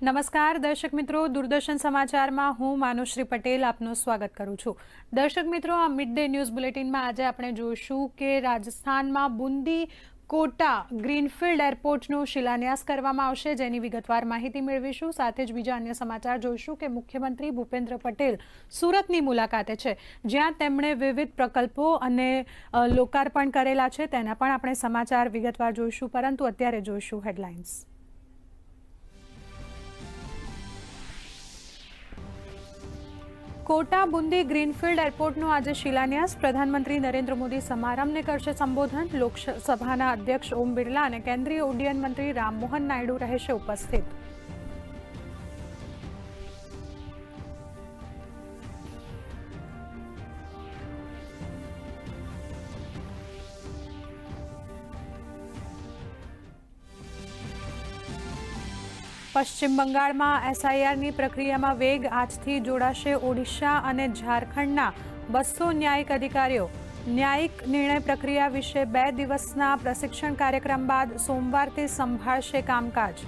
નમસ્કાર દર્શક મિત્રો, દૂરદર્શન સમાચારમાં હું માનુશ્રી પટેલ આપનું સ્વાગત કરું છું। દર્શક મિત્રો, આ મિડ ડે ન્યૂઝ બુલેટિનમાં આજે આપણે જોઈશું કે રાજસ્થાનમાં બુંદી કોટા ગ્રીનફિલ્ડ એરપોર્ટનો શિલાન્યાસ કરવામાં આવશે, જેની વિગતવાર માહિતી મેળવીશું। સાથે જ બીજા અન્ય સમાચાર જોઈશું કે મુખ્યમંત્રી ભૂપેન્દ્ર પટેલ સુરતની મુલાકાતે છે, જ્યાં તેમણે વિવિધ પ્રકલ્પો અને લોકાર્પણ કરેલા છે, તેના પણ આપણે સમાચાર વિગતવાર જોઈશું। પરંતુ અત્યારે જોઈશું હેડલાઇન્સ। कोटा बूंदी ग्रीनफिल्ड एरपोर्टનો આજે શિલાન્યાસ। પ્રધાનમંત્રી નરેન્દ્ર મોદી સમારંભને કરશે સંબોધન। લોકસભાના અધ્યક્ષ ઓમ બિરલા અને કેન્દ્રીય ઉડ્ડયન મંત્રી રામમોહન નાયડુ રહેશે ઉપસ્થિત। પશ્ચિમ બંગાળમાં એસઆઈઆરની પ્રક્રિયામાં વેગ। આજથી જોડાશે ઓડિશા અને ઝારખંડના 200 ન્યાયિક અધિકારીઓ। ન્યાયિક નિર્ણય પ્રક્રિયા વિશે 2 દિવસના પ્રશિક્ષણ કાર્યક્રમ બાદ સોમવારથી સંભાળશે કામકાજ।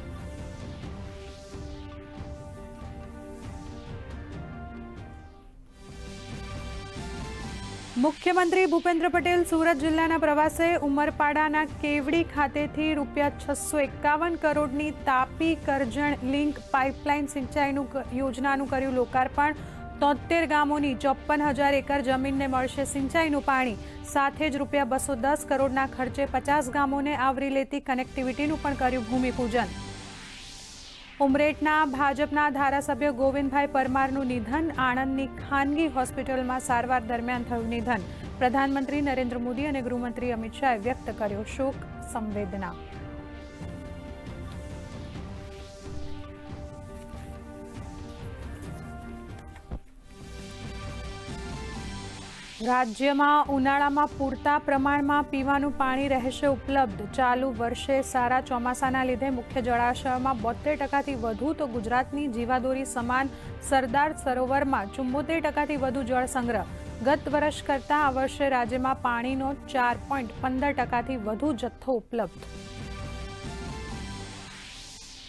મુખ્યમંત્રી ભૂપેન્દ્ર પટેલ સુરત જિલ્લાના પ્રવાસે। ઉમરપાડાના કેવડી ખાતેથી ₹651 કરોડની તાપી કરજણ લિંક પાઇપલાઇન સિંચાઈનું યોજનાનું કર્યું લોકાર્પણ। 73 ગામોની 54,000 એકર જમીનને મળશે સિંચાઈનું પાણી। સાથે જ ₹210 કરોડના ખર્ચે 50 ગામોને આવરી લેતી કનેક્ટિવિટીનું પણ કર્યું ભૂમિપૂજન। ઉમરેઠના ભાજપના ધારાસભ્ય ગોવિંદભાઈ પરમારનું નિધન। આણંદની ખાનગી હોસ્પિટલમાં સારવાર દરમિયાન થયું નિધન। પ્રધાનમંત્રી નરેન્દ્ર મોદી અને ગૃહમંત્રી અમિત શાહે વ્યક્ત કર્યો શોક સંવેદના। રાજ્યમાં ઉનાળામાં પૂરતા પ્રમાણમાં પીવાનું પાણી રહેશે ઉપલબ્ધ। ચાલુ વર્ષે સારા ચોમાસાના લીધે મુખ્ય જળાશયોમાં 72%થી વધુ તો ગુજરાતની જીવાદોરી સમાન સરદાર સરોવરમાં 74%થી વધુ જળ સંગ્રહ। ગત વર્ષ કરતાં આ વર્ષે રાજ્યમાં પાણીનો 4.15%થી વધુ જથ્થો ઉપલબ્ધ।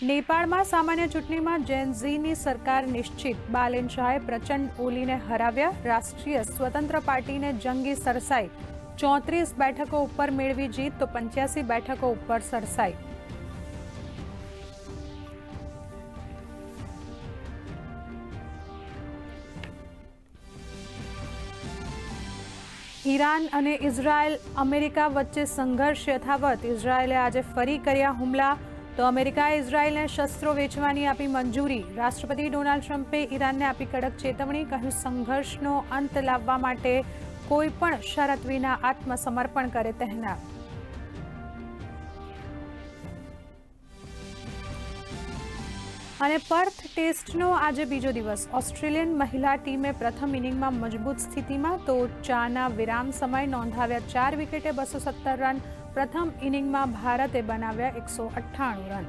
નેપાળમાં સામાન્ય ચૂંટણીમાં જેન ઝીની સરકાર નિશ્ચિત। બાલેન શાહે પ્રચંડ ઓલીને હરાવ્યા। રાષ્ટ્રીય સ્વતંત્ર પાર્ટીને જંગી સરસાઈ। 34 બેઠકો ઉપર મેળવી જીત તો 85 બેઠકો ઉપર સરસાઈ। ઈરાન અને ઇઝરાયલ અમેરિકા વચ્ચે સંઘર્ષ યથાવત। ઇઝરાયલે આજે ફરી કર્યા હુમલા તો અમેરિકાએ ઇઝરાયલને શસ્ત્રો વેચવાની આપી મંજૂરી। રાષ્ટ્રપતિ ડોનાલ્ડ ટ્રમ્પે ઈરાનને આપી કડક ચેતવણી। કહ્યું, સંઘર્ષનો અંત લાવવા માટે કોઈ પણ શરત વિના આત્મસમર્પણ કરે તૈયાર। અને પર્થ ટેસ્ટનો આજે બીજો દિવસ। ઓસ્ટ્રેલિયન મહિલા ટીમે પ્રથમ ઇનિંગમાં મજબૂત સ્થિતિમાં તો ચાના વિરામ સમય નોંધાવ્યા 4 વિકેટે 217 રન। પ્રથમ ઇનિંગમાં ભારતે બનાવ્યા 198 રન।